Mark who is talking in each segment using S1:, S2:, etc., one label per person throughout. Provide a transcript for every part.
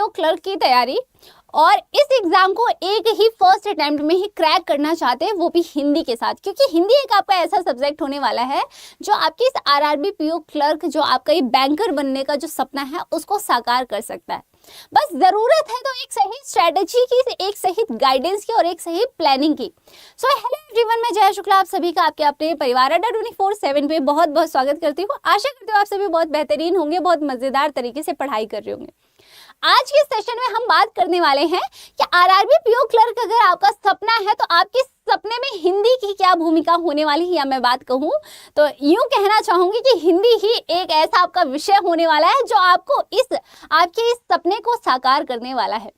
S1: PO clerk की तैयारी और इस एग्जाम को एक ही फर्स्ट अटेम्प्ट में ही क्रैक करना चाहते हैं, वो भी हिंदी के साथ, क्योंकि हिंदी एक आपका ऐसा सब्जेक्ट होने वाला है जो आपकी इस आरआरबी पीओ क्लर्क, जो आपका ये बैंकर बनने का जो सपना है उसको साकार कर सकता है। बस जरूरत है तो एक सही स्ट्रेटेजी की, एक सही गाइडेंस की और एक सही प्लानिंग की। सो हेलो एवरीवन, मैं जया शुक्ला आप सभी का आपके अपने परिवार अड्डा 24/7 पे बहुत बहुत स्वागत करती हूँ। आशा करती हूँ आप सभी बहुत बेहतरीन होंगे, बहुत मजेदार तरीके से पढ़ाई कर रहे होंगे। आज के सेशन में हम बात करने वाले हैं कि आरआरबी पीओ क्लर्क अगर आपका सपना है तो आपके सपने में हिंदी की क्या भूमिका होने वाली है, या मैं बात कहूँ तो यूं कहना चाहूंगी कि हिंदी ही एक ऐसा आपका विषय होने वाला है जो आपको आपके इस सपने को साकार करने वाला है।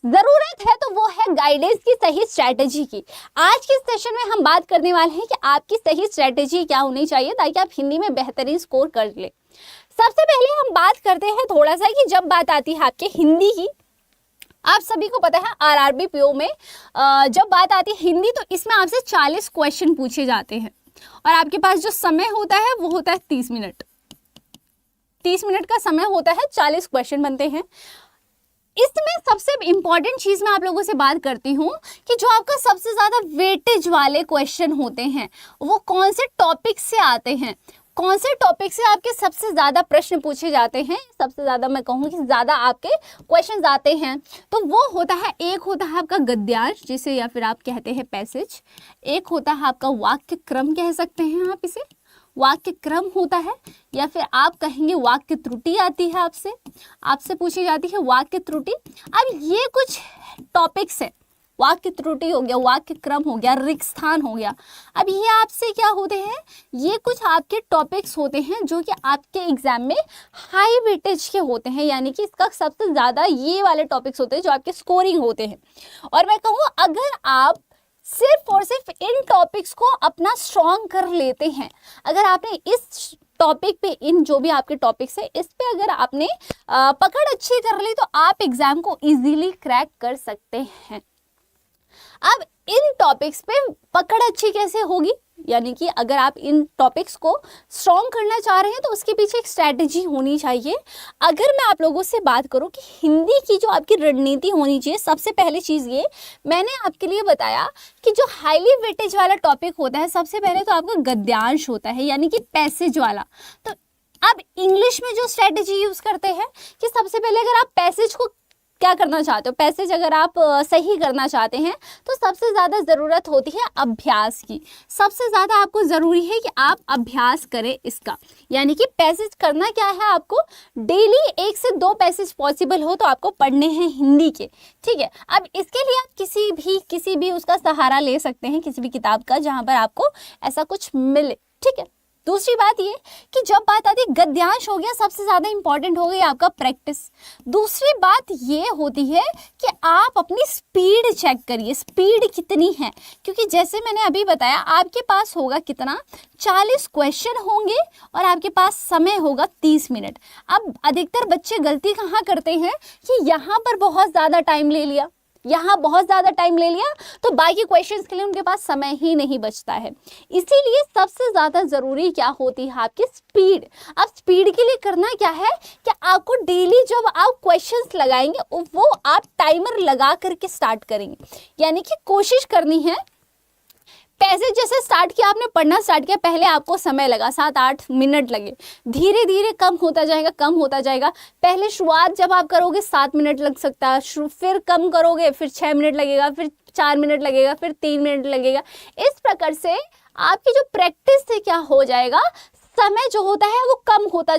S1: जरूरत है तो वो है गाइडेंस की, सही स्ट्रैटेजी की। आज के सेशन में हम बात करने वाले हैं कि आपकी सही स्ट्रैटेजी क्या होनी चाहिए ताकि आप हिंदी में बेहतरीन स्कोर कर ले। सबसे पहले हम बात करते हैं थोड़ा सा कि जब बात आती है आपके हिंदी की, आप सभी को पता है आरआरबी पीओ में जब बात आती है हिंदी तो इसमें आपसे 40 क्वेश्चन पूछे जाते हैं और आपके पास जो समय होता है वो होता है 30 मिनट। 30 मिनट का समय होता है, 40 क्वेश्चन बनते हैं। इसमें सबसे इंपॉर्टेंट चीज मैं आप लोगों से बात करती हूँ कि जो आपका सबसे ज्यादा वेटेज वाले क्वेश्चन होते हैं वो कौन से टॉपिक से आते हैं, कौन से टॉपिक से आपके सबसे ज्यादा प्रश्न पूछे जाते हैं, सबसे ज्यादा मैं कहूँ कि ज्यादा आपके क्वेश्चंस आते हैं। तो वो होता है, एक होता है आपका गद्यांश जिसे या फिर आप कहते हैं पैसेज, एक होता है आपका वाक्य क्रम, कह सकते हैं आप इसे वाक्य क्रम होता है, या फिर आप कहेंगे वाक्य त्रुटि आती है, आपसे पूछी जाती है वाक्य त्रुटि। अब ये कुछ टॉपिक्स है, वाक्य त्रुटि हो गया, वाक्य क्रम हो गया, रिक्त स्थान हो गया। अब ये आपसे क्या होते हैं, ये कुछ आपके टॉपिक्स होते हैं जो कि आपके एग्जाम में हाई वेटेज के होते हैं, यानी कि इसका सबसे ज्यादा ये वाले टॉपिक्स होते हैं जो आपके स्कोरिंग होते हैं। और मैं कहूँ अगर आप सिर्फ और सिर्फ इन टॉपिक्स को अपना स्ट्रॉन्ग कर लेते हैं, अगर आपने इस टॉपिक पे, इन जो भी आपके टॉपिक्स है इस पे अगर आपने पकड़ अच्छी कर ली तो आप एग्जाम को इजीली क्रैक कर सकते हैं। अब इन टॉपिक्स पे पकड़ अच्छी कैसे होगी, यानी कि अगर आप इन टॉपिक्स को स्ट्रॉन्ग करना चाह रहे हैं तो उसके पीछे एक स्ट्रैटेजी होनी चाहिए। अगर मैं आप लोगों से बात करूं कि हिंदी की जो आपकी रणनीति होनी चाहिए, सबसे पहली चीज़ ये मैंने आपके लिए बताया कि जो हाईली वेटेज वाला टॉपिक होता है सबसे पहले तो आपका गद्यांश होता है, यानी कि पैसेज वाला। तो अब इंग्लिश में जो स्ट्रैटेजी यूज़ करते हैं कि सबसे पहले अगर आप पैसेज को क्या करना चाहते हो, पैसेज अगर आप सही करना चाहते हैं तो सबसे ज़्यादा ज़रूरत होती है अभ्यास की। सबसे ज़्यादा आपको ज़रूरी है कि आप अभ्यास करें इसका, यानी कि पैसेज करना क्या है, आपको डेली 1 से 2 पैसेज पॉसिबल हो तो आपको पढ़ने हैं हिंदी के, ठीक है। अब इसके लिए आप किसी भी उसका सहारा ले सकते हैं, किसी भी किताब का जहाँ पर आपको ऐसा कुछ मिले, ठीक है। दूसरी बात ये कि जब बात आती है गद्यांश हो गया, सबसे ज़्यादा इंपॉर्टेंट हो गई आपका प्रैक्टिस। दूसरी बात ये होती है कि आप अपनी स्पीड चेक करिए, स्पीड कितनी है, क्योंकि जैसे मैंने अभी बताया आपके पास होगा कितना, 40 क्वेश्चन होंगे और आपके पास समय होगा 30 मिनट। अब अधिकतर बच्चे गलती कहाँ करते हैं कि यहाँ पर बहुत ज़्यादा टाइम ले लिया, तो बाकी क्वेश्चंस के लिए उनके पास समय ही नहीं बचता है। इसीलिए सबसे ज़्यादा ज़रूरी क्या होती है आपकी स्पीड। अब स्पीड के लिए करना क्या है कि आपको डेली जब आप क्वेश्चंस लगाएंगे वो आप टाइमर लगा करके स्टार्ट करेंगे, यानी कि कोशिश करनी है। पैसेज जैसे स्टार्ट किया, आपने पढ़ना स्टार्ट किया, पहले आपको समय लगा 7-8 मिनट लगे, धीरे धीरे कम होता जाएगा। पहले शुरुआत जब आप करोगे 7 मिनट लग सकता है, फिर कम करोगे, फिर 6 मिनट लगेगा, फिर 4 मिनट लगेगा, फिर 3 मिनट लगेगा। इस प्रकार से आपकी जो प्रैक्टिस से क्या हो जाएगा, समय जो होता है वो कम होता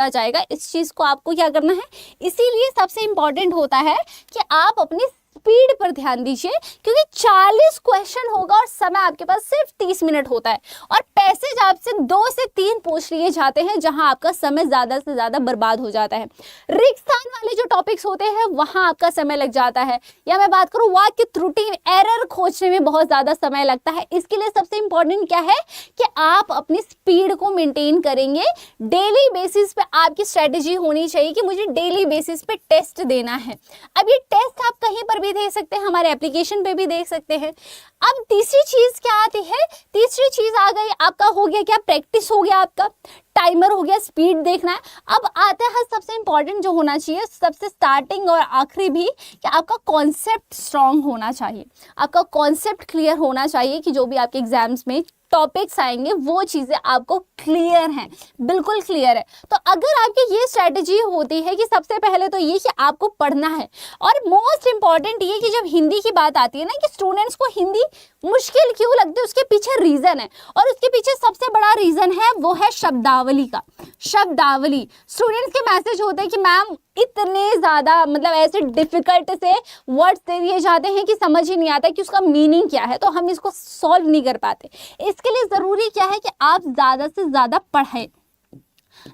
S1: जाएगा। इस चीज़ को आपको क्या करना है, इसीलिए सबसे इम्पॉर्टेंट होता है कि आप अपनी स्पीड पर ध्यान दीजिए, क्योंकि 40 क्वेश्चन होगा और समय आपके पास सिर्फ 30 मिनट होता है और पैसेज आपसे 2 से 3 पूछ लिए जाते हैं जहां आपका समय ज्यादा से ज्यादा बर्बाद हो जाता है। रिक्त स्थान वाले जो टॉपिक्स होते हैं वहां आपका समय लग जाता है, या मैं बात करूं वाक्य त्रुटि, एरर खोजने में बहुत ज्यादा समय लगता है। इसके लिए सबसे इंपॉर्टेंट क्या है कि आप अपनी स्पीड को मेंटेन करेंगे। डेली बेसिस पे आपकी स्ट्रेटेजी होनी चाहिए कि मुझे डेली बेसिस पे टेस्ट देना है। अब ये टेस्ट आप कहीं पर भी दे सकते हैं, हमारे एप्लीकेशन पे भी देख सकते हैं। अब तीसरी चीज क्या आती है, तीसरी चीज आ गई, आपका हो गया क्या, प्रैक्टिस हो गया आपका। टाइमर हो गया, स्पीड देखना है। अब आता है सबसे इंपॉर्टेंट जो होना चाहिए, सबसे स्टार्टिंग और आखिरी भी, कि आपका कॉन्सेप्ट स्ट्रांग होना चाहिए, आपका कॉन्सेप्ट क्लियर होना चाहिए कि जो भी आपके एग्जाम्स में टॉपिक्स आएंगे वो चीज़ें आपको क्लियर हैं, बिल्कुल क्लियर है। तो अगर आपकी ये स्ट्रैटेजी होती है कि सबसे पहले तो ये कि आपको पढ़ना है, और मोस्ट इंपॉर्टेंट ये कि जब हिंदी की बात आती है ना, कि स्टूडेंट्स को हिंदी मुश्किल क्यों लगती है, उसके पीछे रीज़न है, और उसके पीछे सबसे बड़ा रीज़न है वो है शब्दावली का। शब्दावली, स्टूडेंट्स के मैसेज होते हैं कि मैम इतने ज़्यादा मतलब ऐसे डिफिकल्ट से वर्ड्स दे दिए जाते हैं कि समझ ही नहीं आता कि उसका मीनिंग क्या है, तो हम इसको सॉल्व नहीं कर पाते। इसके लिए ज़रूरी क्या है कि आप ज़्यादा से ज़्यादा पढ़ें,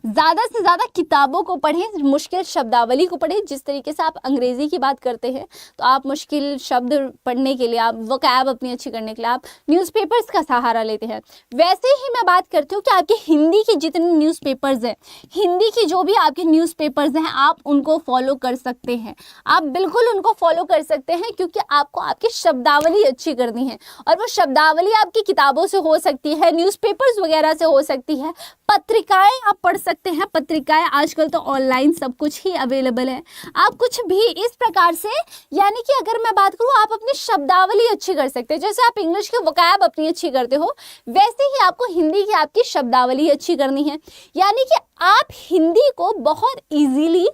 S1: ज़्यादा से ज़्यादा किताबों को पढ़ें, मुश्किल शब्दावली को पढ़ें। जिस तरीके से आप अंग्रेज़ी की बात करते हैं तो आप मुश्किल शब्द पढ़ने के लिए, आप वोकैब अपनी अच्छी करने के लिए आप न्यूज़पेपर्स का सहारा लेते हैं, वैसे ही मैं बात करती हूँ कि आपके हिंदी की जितने न्यूज़पेपर्स हैं, हिंदी की जो भी आपके न्यूज़पेपर्स हैं, आप उनको फॉलो कर सकते हैं, आप बिल्कुल उनको फॉलो कर सकते हैं, क्योंकि आपको आपकी शब्दावली अच्छी करनी है। और वो शब्दावली आपकी किताबों से हो सकती है, न्यूज़पेपर्स वगैरह से हो सकती है, पत्रिकाएं आप पढ़ सकते हैं, पत्रिकाएं आजकल तो ऑनलाइन सब कुछ ही अवेलेबल है, आप कुछ भी इस प्रकार से, यानी कि अगर मैं बात करूं आप अपनी शब्दावली अच्छी कर सकते हैं। जैसे आप इंग्लिश के वोकैब अपनी अच्छी करते हो, वैसे ही आपको हिंदी की आपकी शब्दावली अच्छी करनी है। यानी कि आप हिंदी को बहुत इजीली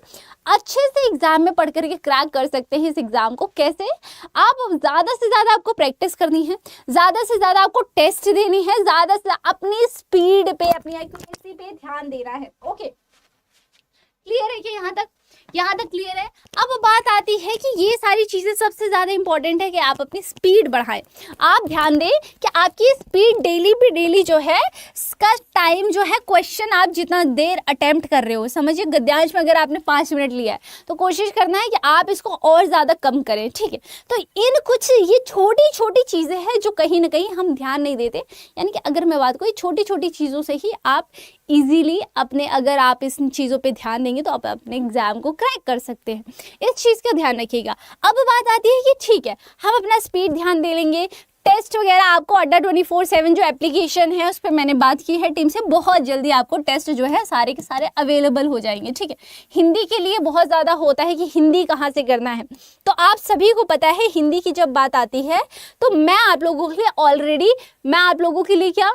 S1: अच्छे से एग्जाम में पढ़ करके क्रैक कर सकते हैं। इस एग्जाम को कैसे, आप ज़्यादा से ज़्यादा आपको प्रैक्टिस करनी है, ज़्यादा से ज़्यादा आपको टेस्ट देनी है, ज़्यादा से अपनी स्पीड पे, अपनी एक्यूरेसी पे ध्यान देना है। ओके, क्लियर है कि यहाँ तक क्लियर है। अब बात आती है कि ये सारी चीज़ें सबसे ज़्यादा इंपॉर्टेंट है कि आप अपनी स्पीड बढ़ाएं। आप ध्यान दें कि आपकी स्पीड डेली पे डेली जो है, इसका टाइम जो है, क्वेश्चन आप जितना देर अटेम्प्ट कर रहे हो, समझिए गद्यांश में अगर आपने 5 मिनट लिया है तो कोशिश करना है कि आप इसको और ज़्यादा कम करें, ठीक है। तो इन कुछ ये छोटी छोटी चीज़ें हैं जो कहीं ना कहीं हम ध्यान नहीं देते। यानी कि अगर मैं बात करूँ, छोटी छोटी चीज़ों से ही आप इजीली अपने, अगर आप इस चीज़ों पे ध्यान देंगे तो आप अपने एग्जाम को क्रैक कर सकते हैं। इस चीज़ का ध्यान रखिएगा। अब बात आती है कि ठीक है, हम अपना स्पीड ध्यान दे लेंगे, टेस्ट वगैरह आपको अड्डा 24/7 जो एप्लीकेशन है उस पर मैंने बात की है टीम से, बहुत जल्दी आपको टेस्ट जो है सारे के सारे अवेलेबल हो जाएंगे, ठीक है। हिंदी के लिए बहुत ज़्यादा होता है कि हिंदी कहाँ से करना है, तो आप सभी को पता है हिंदी की जब बात आती है तो मैं आप लोगों के लिए क्या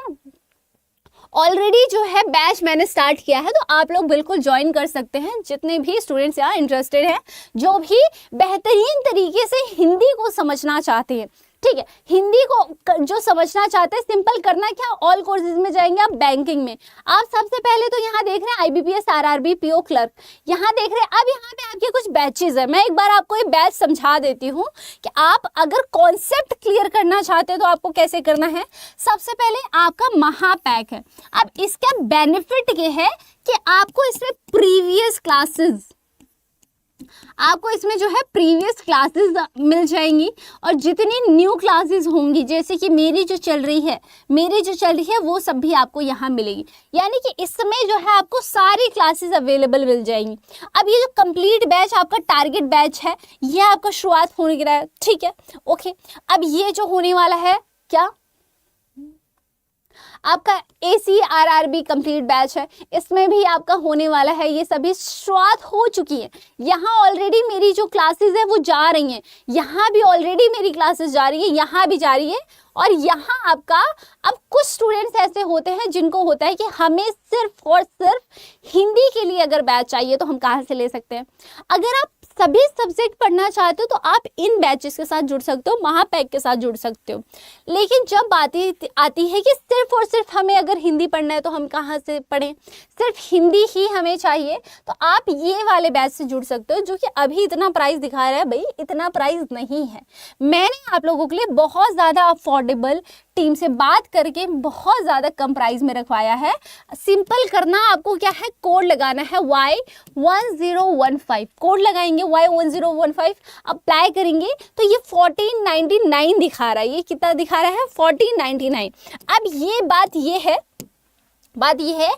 S1: ऑलरेडी जो है बैच मैंने स्टार्ट किया है, तो आप लोग बिल्कुल ज्वाइन कर सकते हैं। जितने भी स्टूडेंट्स यहाँ इंटरेस्टेड हैं, जो भी बेहतरीन तरीके से हिंदी को समझना चाहते हैं, ठीक है, हिंदी को जो समझना चाहते हैं, सिंपल करना क्या, ऑल कोर्सेज में जाएंगे आप, बैंकिंग में आप सबसे पहले तो यहाँ देख रहे हैं IBPS RRB PO क्लर्क, यहाँ देख रहे हैं। अब यहाँ पे आपके कुछ बैचेज है, मैं एक बार आपको ये बैच समझा देती हूँ कि आप अगर कॉन्सेप्ट क्लियर करना चाहते हो तो आपको कैसे करना है। सबसे पहले आपका महापैक है। अब इसका बेनिफिट ये है कि आपको इसमें प्रीवियस क्लासेस, आपको इसमें जो है प्रीवियस क्लासेस मिल जाएंगी, और जितनी न्यू क्लासेस होंगी, जैसे कि मेरी जो चल रही है वो सब भी आपको यहाँ मिलेगी। यानी कि इसमें जो है आपको सारी क्लासेस अवेलेबल मिल जाएंगी। अब ये जो कंप्लीट बैच आपका टारगेट बैच है, ये आपका शुरुआत होने के लिए, ठीक है, ओके। अब ये जो होने वाला है क्या, आपका ACRRB कंप्लीट बैच है, इसमें भी आपका होने वाला है। ये सभी शुरुआत हो चुकी है। यहाँ ऑलरेडी मेरी जो क्लासेस है वो जा रही हैं, यहाँ भी ऑलरेडी मेरी क्लासेस जा रही है, यहाँ भी जा रही है। और यहाँ आपका, अब कुछ स्टूडेंट्स ऐसे होते हैं जिनको होता है कि हमें सिर्फ और सिर्फ हिंदी के लिए अगर बैच चाहिए तो हम कहाँ से ले सकते हैं। अगर आप सभी सब्जेक्ट पढ़ना चाहते हो तो आप इन बैचेस के साथ जुड़ सकते हो, महापैक के साथ जुड़ सकते हो। लेकिन जब बात आती है कि सिर्फ और सिर्फ हमें अगर हिंदी पढ़ना है तो हम कहाँ से पढ़ें, सिर्फ हिंदी ही हमें चाहिए, तो आप ये वाले बैच से जुड़ सकते हो, जो कि अभी इतना प्राइस दिखा रहा है। भाई इतना प्राइस नहीं है, मैंने आप लोगों के लिए बहुत ज़्यादा अफोर्डेबल टीम से बात करके बहुत ज़्यादा कम प्राइस में रखवाया है। सिंपल करना, आपको क्या है, कोड लगाना है Y1015, कोड लगाएंगे Y1015, अप्लाई करेंगे तो ये 1499 दिखा रहा है। ये कितना दिखा रहा है, 1499। अब ये बात ये है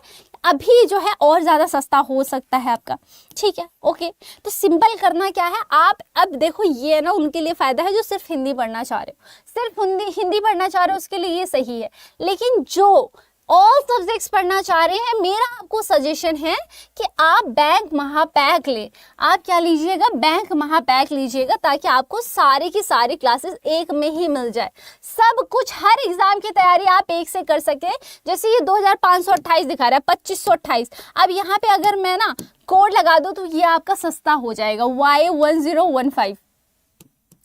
S1: अभी जो है और ज़्यादा सस्ता हो सकता है आपका, ठीक है, ओके। तो सिंपल करना क्या है, आप अब देखो ये ना उनके लिए फ़ायदा है जो सिर्फ हिंदी पढ़ना चाह रहे हो, सिर्फ हिंदी पढ़ना चाह रहे हो, उसके लिए ये सही है। लेकिन जो ऑल सब्जेक्ट्स पढ़ना चाह रहे हैं, मेरा आपको सजेशन है कि आप बैंक महापैक लें। आप क्या लीजिएगा, बैंक महापैक लीजिएगा, ताकि आपको सारी की सारी क्लासेस एक में ही मिल जाए। सब कुछ, हर एग्जाम की तैयारी आप एक से कर सके। जैसे ये 2528 दिखा रहा है, 2528। अब यहाँ पे अगर मैं ना कोड लगा दूं तो ये आपका सस्ता हो जाएगा,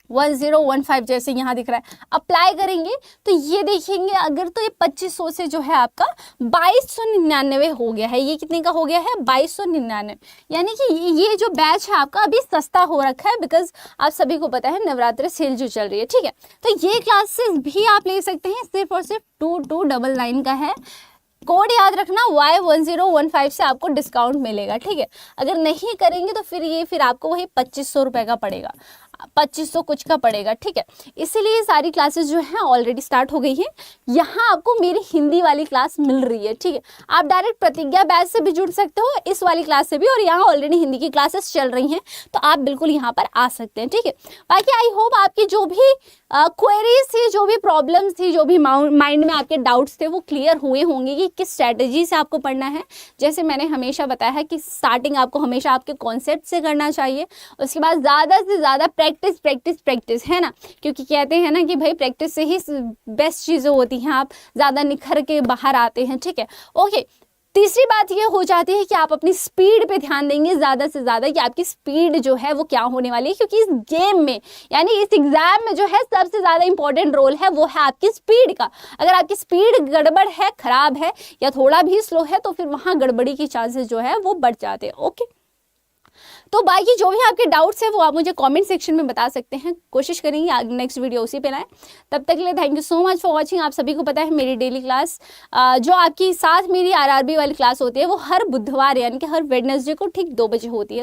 S1: Y1015 जैसे यहाँ दिख रहा है। अप्लाई करेंगे तो ये देखेंगे, अगर तो ये 2500 से जो है आपका 2299 हो गया है। ये कितने का हो गया है, 2299। यानी कि ये जो बैच है आपका अभी सस्ता हो रखा है, बिकॉज आप सभी को पता है नवरात्रि सेल जो चल रही है, ठीक है। तो ये क्लासेस भी आप ले सकते हैं, सिर्फ और सिर्फ 2299 का है। कोड याद रखना, Y1015 से आपको डिस्काउंट मिलेगा, ठीक है। अगर नहीं करेंगे तो फिर आपको वही 2500 रुपये का पड़ेगा, 2500 कुछ का पड़ेगा, ठीक है। इसीलिए सारी क्लासेस जो हैं ऑलरेडी स्टार्ट हो गई हैं। यहाँ आपको मेरी हिंदी वाली क्लास मिल रही है, ठीक है। आप डायरेक्ट प्रतिज्ञा बैच से भी जुड़ सकते हो, इस वाली क्लास से भी, और यहाँ ऑलरेडी हिंदी की क्लासेस चल रही हैं, तो आप बिल्कुल यहाँ पर आ सकते हैं, ठीक है। बाकी आई होप आपकी जो भी क्वेरीज थी, जो भी प्रॉब्लम्स थी, जो भी माइंड में आपके डाउट्स थे, वो क्लियर हुए होंगे कि किस स्ट्रैटेजी से आपको पढ़ना है। जैसे मैंने हमेशा बताया है कि स्टार्टिंग आपको हमेशा आपके कॉन्सेप्ट से करना चाहिए, उसके बाद ज़्यादा से ज़्यादा प्रैक्टिस है ना, क्योंकि कहते हैं ना कि भाई प्रैक्टिस से ही बेस्ट चीज़ें होती हैं, आप ज़्यादा निखर के बाहर आते हैं, ठीक है। ओके, तीसरी बात ये हो जाती है कि आप अपनी स्पीड पे ध्यान देंगे ज़्यादा से ज़्यादा, कि आपकी स्पीड जो है वो क्या होने वाली है, क्योंकि इस गेम में यानी इस एग्जाम में जो है सबसे ज़्यादा इंपॉर्टेंट रोल है वो है आपकी स्पीड का। अगर आपकी स्पीड गड़बड़ है, ख़राब है या थोड़ा भी स्लो है, तो फिर वहाँ गड़बड़ी की चांसेस जो है वो बढ़ जाते हैं। ओके, तो बाकी जो भी आपके डाउट्स हैं वो आप मुझे कमेंट सेक्शन में बता सकते हैं। कोशिश करेंगे नेक्स्ट वीडियो उसी पे लाएं। तब तक के लिए thank you so much for watching. आप सभी को पता है मेरी डेली क्लास जो आपकी साथ मेरी आरआरबी वाली क्लास होती है वो हर बुधवार यानी कि हर वेडनेसडे को ठीक 2 बजे होती है।